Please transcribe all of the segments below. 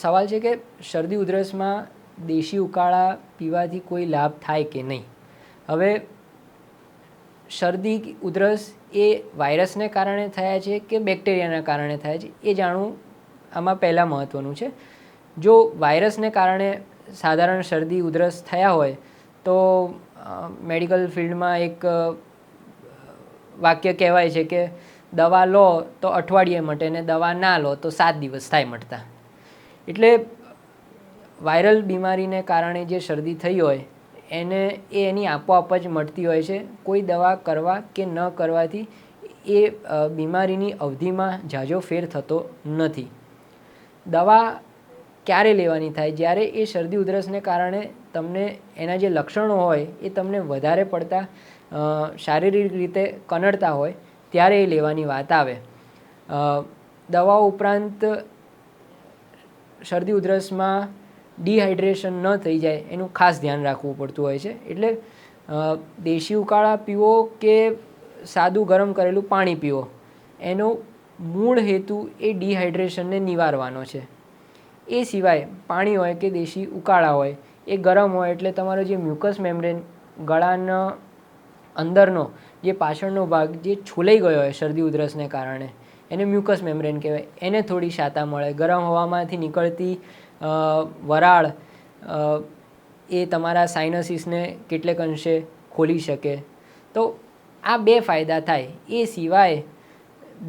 સવાલ છે કે શરદી ઉધરસમાં દેશી ઉકાળા પીવાથી કોઈ લાભ થાય કે નહીં. હવે શરદી ઉધરસ એ વાયરસને કારણે થયા છે કે બેક્ટેરિયાના કારણે થયા છે એ જાણવું આમાં પહેલાં મહત્ત્વનું છે. જો વાયરસને કારણે સાધારણ શરદી ઉધરસ થયા હોય તો મેડિકલ ફિલ્ડમાં એક વાક્ય કહેવાય છે કે દવા લો તો અઠવાડિયે મટે ને દવા ના લો તો 7 દિવસ થાય મટતા. એટલે વાયરલ બીમારીને કારણે જે શરદી થઈ હોય એની આપોઆપ જ મટતી હોય છે. કોઈ દવા કરવા કે ન કરવાથી એ બીમારીની અવધિમાં ઝાઝો ફેર થતો નથી. દવા ક્યારે લેવાની થાય? જ્યારે એ શરદી ઉધરસને કારણે તમને એના જે લક્ષણો હોય એ તમને વધારે પડતા શારીરિક રીતે કનડતા હોય ત્યારે એ લેવાની વાત આવે. દવાઓ ઉપરાંત શરદી ઉધરસમાં ડિહાઇડ્રેશન ન થઈ જાય એનું ખાસ ધ્યાન રાખવું પડતું હોય છે. એટલે દેશી ઉકાળા પીવો કે સાદું ગરમ કરેલું પાણી પીવો, એનો મૂળ હેતુ એ ડિહાઇડ્રેશનને નિવારવાનો છે. એ સિવાય પાણી હોય કે દેશી ઉકાળા હોય એ ગરમ હોય એટલે તમારો જે મ્યુકસ મેમ્બ્રેન ગળાના અંદરનો જે પાછળનો ભાગ જે છોલાઈ ગયો હોય શરદી ઉધરસને કારણે એને મ્યુકસ મેમ્બ્રેન કહેવાય, એને થોડી શાતા મળે. ગરમ હવામાંથી નીકળતી વરાળ એ તમારા સાઇનસીસને કેટલેક અંશે ખોલી શકે. તો આ 2 ફાયદા થાય. એ સિવાય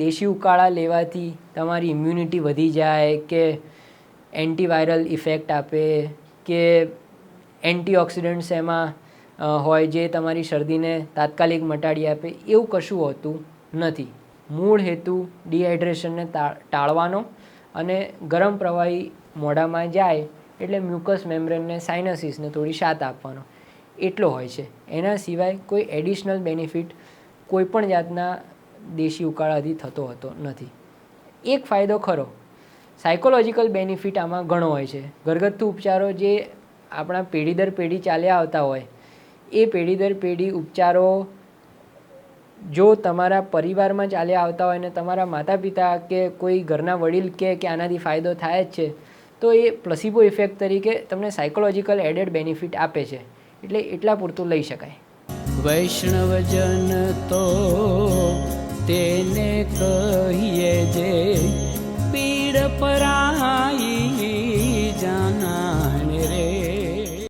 દેશી ઉકાળા લેવાથી તમારી ઇમ્યુનિટી વધી જાય કે એન્ટીવાયરલ ઇફેક્ટ આપે કે એન્ટીઓક્સિડન્ટ્સ એમાં હોય જે તમારી શરદીને તાત્કાલિક મટાડી આપે, એવું કશું હોતું નથી. મૂળ હેતુ ડિહાઇડ્રેશનને ટાળવાનો અને ગરમ પ્રવાહી મોઢામાં જાય એટલે મ્યુકસ મેમ્બ્રેનને સાઇનસીસને થોડી શાત આપવાનો એટલો હોય છે. એના સિવાય કોઈ એડિશનલ બેનિફિટ કોઈપણ જાતના દેશી ઉકાળાથી થતો હોતો નથી. એક ફાયદો ખરો, સાયકોલોજીકલ બેનિફિટ આમાં ઘણો હોય છે. ઘરગથ્થુ ઉપચારો જે આપણા પેઢી દર પેઢી ચાલ્યા આવતા હોય એ પેઢી દર પેઢી ઉપચારો જો તમારા પરિવારમાં ચાલ્યા આવતા હોય ને તમારા માતા પિતા કે કોઈ ઘરના વડીલ કે આનાથી ફાયદો થાય જ છે તો એ પ્લસીબો ઇફેક્ટ તરીકે તમને સાયકોલોજીકલ એડેડ બેનિફિટ આપે છે. એટલે એટલા પૂરતું લઈ શકાય. વૈષ્ણવજન તો તેને કહીએ જે પીડ પરાઈ.